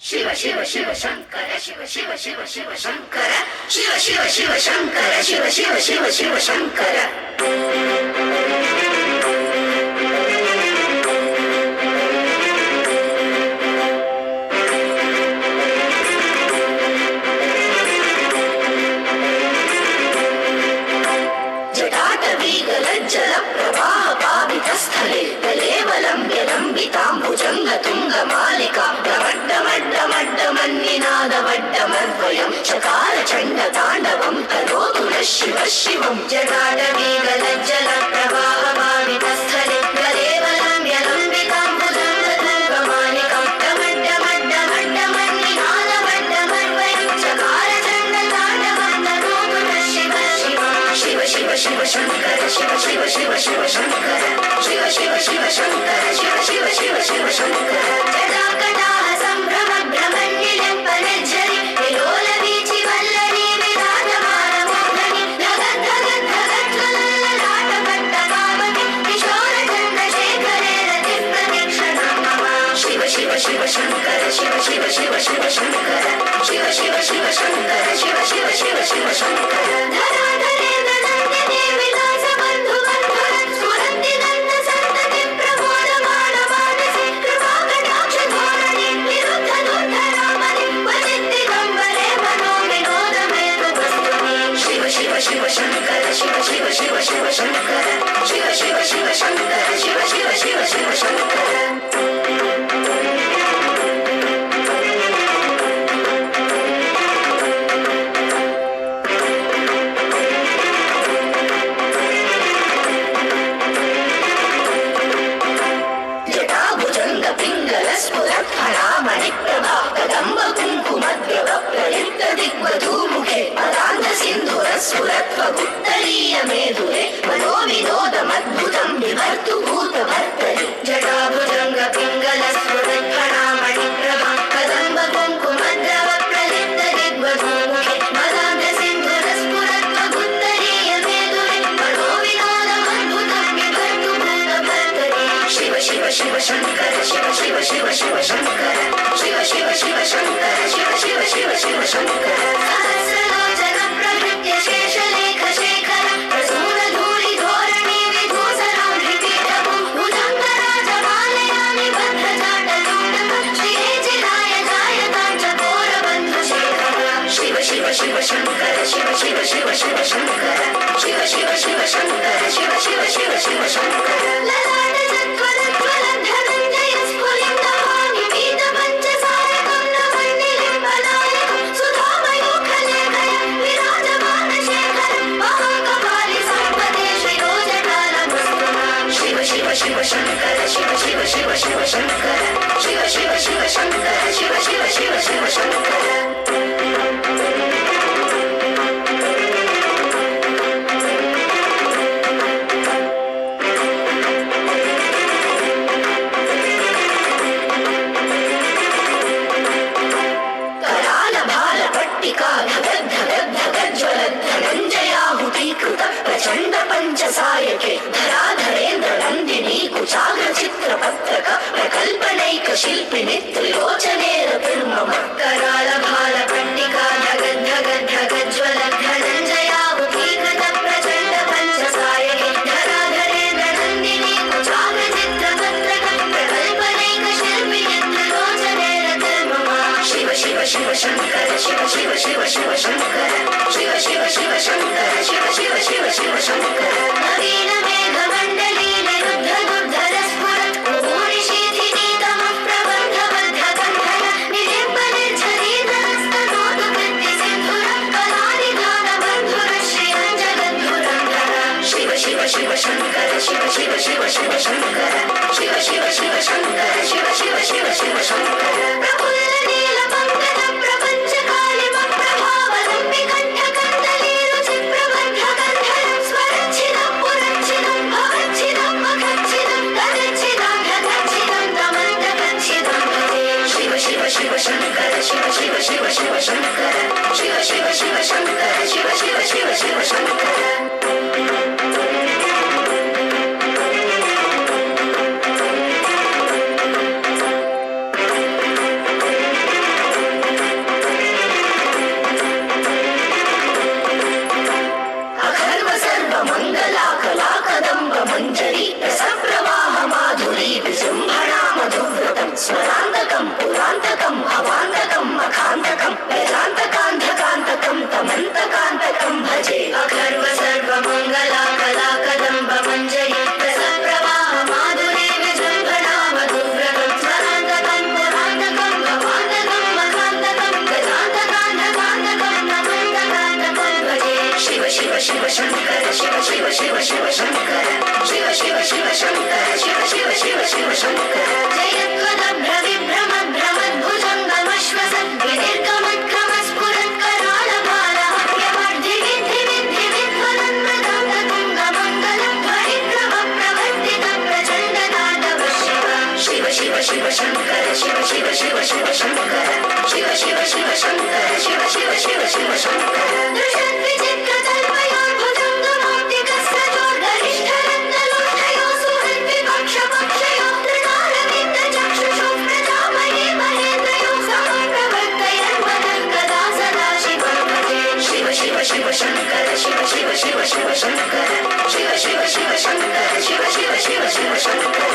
ಶಿವ ಶಿವ ಶಿವ ಶಂಕರ ಶಿವ ಶಿವ ಶಿವ ಶಿವ ಶಂಕರ ಶಿವ ಶಿವ ಶಿವ ಶಂಕರ ಶಿವ ಶಿವ ಶಿವ ಶಿವ ಶಂಕರ. ಜಟಾಟವೀಗಲಜ್ಜಲ ಪ್ರವಾಹ ಪಾವಿತಸ್ಥಲೆ ತಲೇವಲಂಬ್ಯ ಲಂಬಿತಾಂಬುಜಂಗ ತುಂಗ ಮಾಲಿಕಾ ಮನ್ನಿನಾದವಡ್ಡಮದ್ವಯಂ ಚಕಾರ ಚಂಡ ತಾಂಡವಂ ಕರೋತು ನಃ ಶಿವ ಶಿವಂ. ಜಟಾಟವೀಗಲಜ್ಜಲ ಪ್ರವಾಹ ಪಾವಿತಸ್ಥಲೆ ತಲೇವಲಂಬ್ಯ ಲಂಬಿತಾಂಬುಜಂಗ ತುಂಗ ಮಾಲಿಕಾ ಮನ್ನಿನಾದವಡ್ಡಮದ್ವಯಂ ಚಕಾರ ಚಂಡ ತಾಂಡವಂ ಕರೋತು ನಃ ಶಿವ ಶಿವಂ. ಶಿವ ಶಿವ ಶಿವ ಶಂಕರ ಶಿವ ಶಿವ ಶಿವ ಶಿವ ಶಂಕರ ಶಿವ ಶಿವ ಶಿವ ಶಂಕರ ಶಿವ ಶಿವ ಶಿವ ಶಿವ ಶಂಕರ. ಜಟಾಕಟಾಹ ಸಂಭ್ರಮ ಭ್ರಮನ್ನಿಲೆಂಪನೆಜ್ಜರಿ ವಿಲೋಲ ವೀಚಿ ವಲ್ಲರಿ ವಿರಾಜಮಾನ ಮೋಹನಿ ಧಗದ್ಧಗದ್ಧಗಜ್ವಲಲ್ಲಲಾಟ ಪಟ್ಟ ಪಾವನಿ ಕಿಶೋರ ಚಂದ್ರಶೇಖರೇಣ ದಿವ್ಯದೀಕ್ಷಣ ಮಮ. ಶಿವ ಶಿವ ಶಿವ ಶಂಕರ ಶಿವ ಶಿವ ಶಿವ ಶಿವ ಶಂಕರ ಶಿವ ಶಿವ ಶಿವ ಶಂಕರ ಶಿವ ಶಿವ ಶಿವ ಶಿವ ಶಂಕರ. ಧರಾಧರೇಂದ್ರ ನಂದಿನಿ ವಿಲಾಸ ಬಂಧು ಬಂಧುರ ಸ್ಫುರಂತಿ ನನ್ನ ಸಂತತಿ ಪ್ರಮೋದಮಾನ ಮಾನಸಿ ಕೃಪಾ ಕಟಾಕ್ಷ ಧೋರಣಿ ವಿರುದ್ಧ ದುರ್ಧರಾಮನಿ ವಚಿತ್ತಿ ಗಂಬರೆ ಮನೋ ವಿನೋದ ಮೇರು ವಸ್ತುನಿ. ಶಿವ ಶಿವ ಶಿವ ಶಂಕರ ಶಿವ ಶಿವ ಶಿವ ಶಿವ ಶಂಕರ ಶಿವ ಶಿವ ಶಿವ ಶಂಕರ ಶಿವ ಶಿವ ಶಿವ ಶಿವ ಶಂಕರ. ಮಣಿಪ್ರಭಾ ಕದಂಬ ಕುಂಕುಮದ್ರವ ಪ್ರಲಿಪ್ತ ದಿಗ್ವಧೂಮುಖೆ ಪದಾಂತ ಸಿಂಧುರ ಸ್ಫುರತ್ವ ಉತ್ತರೀಯ ಮೇಧುರೆ ಮನೋವಿನೋದಮದ್ಭುತಂ ವಿಭರ್ತು ಭೂತಭರ್ತರಿ. ಜಟಾಭುಜಂಗ ಪಿಂಗಲ ಸ್ಫುರತ್ಫಣ ಮಣಿಪ್ರಭಾ ಕದಂಬ ಕುಂಕುಮದ್ರವ ಪ್ರಲಿಪ್ತ ದಿಗ್ವಧೂಮುಖೆ ಪದಾಂತ ಸಿಂಧುರ ಸ್ಫುರತ್ವ ಉತ್ತರೀಯ ಮೇಧುರೆ ಮನೋವಿನೋದಮದ್ಭುತಂ ವಿಭರ್ತು ಭೂತಭರ್ತರಿ. ಶಿವ ಶಿವ ಶಿವ ಶಂಕರ ಶಿವ ಶಿವ ಶಿವ ಶಿವ ಶಂಕರ ಶಿವ ಶಿವ ಶಿವ ಶಂಕರ ಶಿವ ಶಿವ ಶಿವ ಶಿವ ಶಂಕರ. ಸಹಸ್ರಲೋಚನ ಪ್ರಭೃತ್ಯ ಶೇಷಲೇಖ ಶೇಖರ ಪ್ರಸೂನ ಧೂಳಿ ಧೋರಣಿ ವಿಧೂಸರಾಂಘ್ರಿ ಪೀಠಭು ಭುಜಂಗರಾಜ ಮಾಲಯಾಮಿ ಬದ್ಧ ಜಾಟಲೋಟಕ ಶ್ರೀಚಿರಾಯ ಜಾಯತಾಂಚ ಘೋರ ಬಂಧು ಶೇಖರ. ಶಿವ ಶಿವ ಶಿವ ಶಂಕರ ಶಿವ ಶಿವ ಶಿವ ಶಿವ ಶಂಕರ ಶಿವ ಶಿವ ಶಿವ ಶಂಕರ ಶಿವ ಶಿವ ಶಿವ ಶಿವ ಶಂಕರ. ಲಲಾಟ ಜತ್ವಲಜ್ವಲ ಧನಂಜಯ ಸ್ಫುಲಿಂಗ ಭಾಮಿ ಪೀತ ಪಂಚಸಾರಕಂ ನಮನ್ನಿಲಿಂಬನಾಯಕಂ ಸುಧಾಮಯೂಖಲೇಖಯ ವಿರಾಜಮಾನ ಶೇಖರ ಮಹಾಕಪಾಲಿ ಸಂಪದೇ ಶ್ರೀರೋಜಟಾಲ ವಸ್ತುನ. ಶಿವ ಶಿವ ಶಿವ ಶಂಕರ ಶಿವ ಶಿವ ಶಿವ ಶಿವ ಶಂಕರ ಶಿವ ಶಿವ ಶಿವ ಶಂಕರ ಶಿವ ಶಿವ ಶಿವ ಶಿವ ಶಂಕರ. ಪ್ರಚಂಡ ಪಂಚಸಾಯಕೆ ಧರಾಧರೇಂದ್ರ ನಂದಿನಿ ಕುಚಾಗ್ರ ಚಿತ್ರ ಪತ್ರಕ ಪ್ರಕಲ್ಪನೈಕ ಶಿಲ್ಪಿನಿ ತ್ರಿಲೋಚನೇರ ತಿರ್ಮಮ. ಕರಾಳ ಭಾಲ ಪಟ್ಟಿಕಾ ಧಗಜ್ವಲ ಧನಂಜಯಾಹುತೀಕೃತ ಪ್ರಚಂಡ ಪಂಚಸಾಯಕೆ ಧರಾಧರೇಂದ್ರ ನಂದಿನಿ ಕುಚಾಗ್ರ ಚಿತ್ರ ಪತ್ರಕ ಪ್ರಕಲ್ಪನೈಕ ಶಿಲ್ಪಿನಿ ತ್ರಿಲೋಚನೇರ ತಿರ್ಮಮ. ಶಿವ ಶಿವ ಶಿವ ಶಂಕರ ಶಿವ ಶಿವ ಶಿವ ಶಿವ ಶಂಕರ ಶಿವ ಶಿವ ಶಿವ ಶಂಕರ ಶಿವ ಶಿವ ಶಿವ ಶಿವ ಶಂಕರ. ನವೀನ ಮೇಘ ಮಂಡಲಿ ನಿರುದ್ಧ ದುರ್ಧರ ಸ್ಫುರತ್ ಭೂರಿ ಶೀಥಿನೀತಮ ಪ್ರಬಂಧ ಬದ್ಧ ಕಂಠಯ ನಿಲಿಂಬ ನಿರ್ಝರೀಧರಸ್ತನೋದು ಕೃತ್ತಿ ಸಿಂಧುರ ಕಲಾನಿಧಾನ ಬಂಧುರ ಶ್ರೀರಂಜಗದ್ಧುರಂಧರ. ಶಿವ ಶಿವ ಶಿವ ಶಂಕರ ಶಿವ ಶಿವ ಶಿವ ಶಿವ ಶಂಕರ ಶಿವ ಶಿವ ಶಿವ ಶಂಕರ ಶಿವ ಶಿವ ಶಿವ ಶಿವ ಶಂಕರ. ಪ್ರಫುಲ್ಲ ನೀಲ ಪಂಕಜ ಪ್ರಪಂಚ ಕಾಲಿಮ ಪ್ರಭಾವಲಂಬಿ ಕಂಠ ಕಂದಲಿ ರುಚಿ ಪ್ರಬಂಧ ಗಂಧರ ಸ್ವರಚ್ಛಿದಂ ಪುರಚ್ಛಿದಂ ಭವಚ್ಛಿದಂ ಮಖಚ್ಛಿದಂ ತದಚ್ಛಿದಂ ಧಗಚ್ಛಿದಂ ತಮಂತ ಕಚ್ಛಿದಂ ಭಜೆ. ಶಿವ ಶಿವ ಶಿವ ಶಂಕರ ಶಿವ ಶಿವ ಶಿವ ಶಿವ ಶಂಕರ ಶಿವ ಶಿವ ಶಿವ ಶಂಕರ ಶಿವ ಶಿವ ಶಿವ ಶಿವ ಶಂಕರ. స్మరాంతకం పురాంతకం భవాంతకం మఖాంతకం వేదాంతకాంధకాంతకం తమంతకాంతకం భజే అఖర్వ సర్వమంగళా కళా కదంబ మంజరి రసప్రవాహ మాధురీ విజృంభణా మధువ్రతం స్మరాంతకం పురాంతకం భవాంతకం మఖాంతకం వేదాంతకాంధకాంతకం తమంతకాంతకం భజే శివ శివ శివ శంకర శివ శివ శివ శివ శంకర శివ శివ శివ శంకర శివ శివ శివ శివ శంకర జయత్వదభ్ర విభ్రమ భ్రమద్భుజంగమశ్వసన్ వినిర్గమత్క్రమస్ఫురత్కరాళభారహవ్యవర్ధి విద్ధి విద్ధి విధ్వలన్మృదంగతుంగమంగళం ధ్వనిద్రవ ప్రవర్తిత ప్రచండతాండవ శివ శివ శివ శంకర శివ శివ శివ శివ శంకర శివ శివ శివ శంకర శివ శివ శివ శివ శంకర శివ శంకర శివ శివ శివ శివ శంకర శివ శివ శివ శంకర శివ శివ శివ శివ శంకర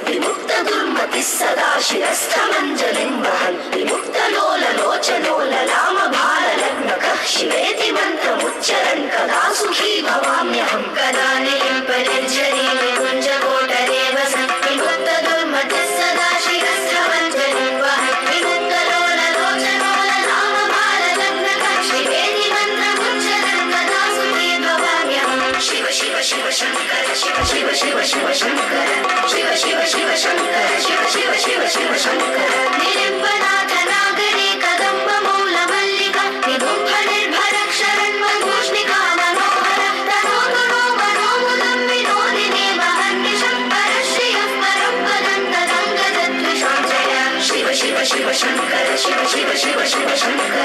విముక్త దుర్మతి సదా శిరస్థమంజలిం వహన్ విముక్తలోలలోచనోలలామ భారలగ్నక శివేతి మంత్రముచ్చరన్ కదా సుఖీ భవామ్యహం కదా నిలింపనిర్జరీ నికుంజకోటరే వసన్ విముక్త దుర్మతి సదా శిరస్థమంజలిం వహన్ విముక్తలోలలోచనోలలామ భారలగ్నక శివేతి మంత్రముచ్చరన్ కదా సుఖీ భవామ్యహం శివ శివ శివ శంకర శివ శివ శివ శివ శంకర శివ శివ శివ శంకర శివ శివ శివ శివ శంకర నిలింబనాథ నాగరీ కదంబ మూల మల్లిక విగుంభ నిర్భరక్షరన్ మధుష్ణికా మనోహర తనోగుణో మనోముదం వినోదిని మహర్నిశం పరశ్రియః పరం పదం తదంగజద్విషాం జయ శివ శివ శివ శంకర శివ శివ శివ శివ శంకర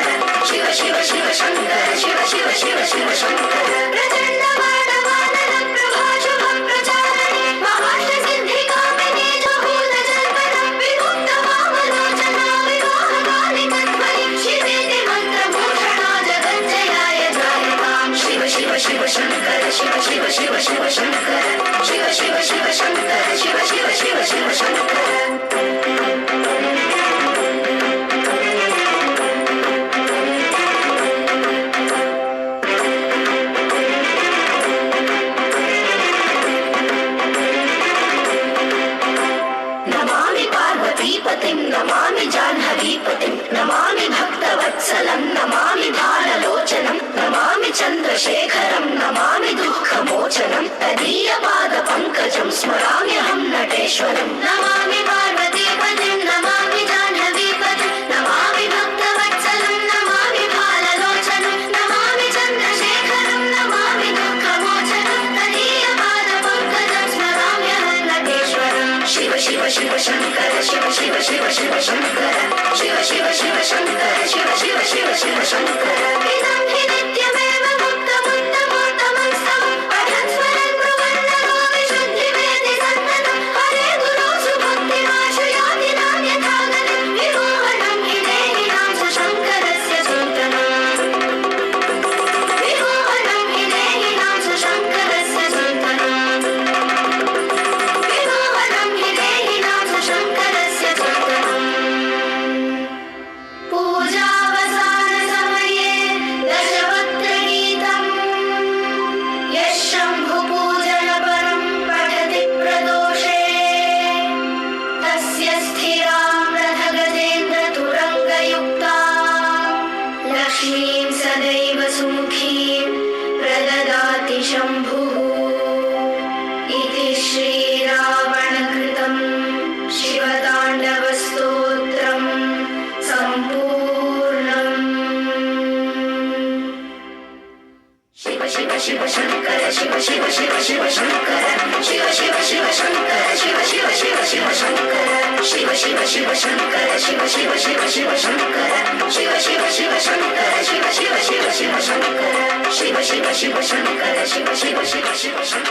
శివ శివ శివ శంకర శివ శివ శివ శివ శంకర ప్రచండ మానవానల ప్రభాశుభ ప్రచారణి మహాష్ట సిద్ధి కామిని జహూత జన్మన విముక్త వామలోచనా వివాహకాలి తత్వరి శివేతి మంత్రభూషణా జగజ్జయాయ జాయతాం శివ శివ శివ శంకర శివ శివ శివ శివ శంకర శివ శివ శివ శంకర శివ శివ శివ శివ శంకర నమామి జాహ్నవీపతిం నమామి భక్తవత్సలం నమామి బాలలోచనం నమామి చంద్రశేఖరం నమామి దుఃఖమోచనం తదీయ పాద పంకజం స్మరామ్యహం నటేశ్వరం నమామి పార్వతీపతిం నమామి జాహ్నవీపతిం నమామి భక్తవత్సలం నమామి బాలలోచనం నమామి చంద్రశేఖరం నమామి దుఃఖమోచనం తదీయ పాద పంకజం స్మరామ్యహం నటేశ్వరం శివ శివ శివ శంకర శివ శివ శివ శివ శంకర శివ శివ శివ శంకర శివ శివ శివ శివ శంకర ఇదం హి నిత్యమేవ ముక్తముత్తమోత్తమస్తమం పఠన్ స్మరన్ బ్రువన్నరో విశుద్ధి వేది సన్నతం హరే గురో సుభక్తిమాశయాతి నాన్యథాగతం విమోహనం హి దేహినాం సుశంకరస్య చింతనం విమోహనం హి దేహినాం సుశంకరస్య చింతనం విమోహనం హి దేహినాం సుశంకరస్య చింతనం పూజావసాన సమయే దశవక్త్రగీతం యః శంభు పూజన పరం పఠతి ప్రదోషే తస్య స్థిరాం రథగజేంద్ర తురంగయుక్తాం లక్ష్మీం సదైవ సుముఖీం ప్రదదాతి శంభుః ఇతి శ్రీరావణకృతం శివతాండవస్తోత్రం సంపూర్ణం శివ శివ శివ శంకర శివ శివ శివ శివ శంకర శివ శివ శివ శంకర శివ శివ శివ శివ శంకర శివ శివ శివ శంకర శివ శివ శివ శివ శంకర శివ శివ శివ శంకర శివ శివ శివ శివ శంకర శివ శివ శివ శంకర శివ శివ శివ శివ శంకర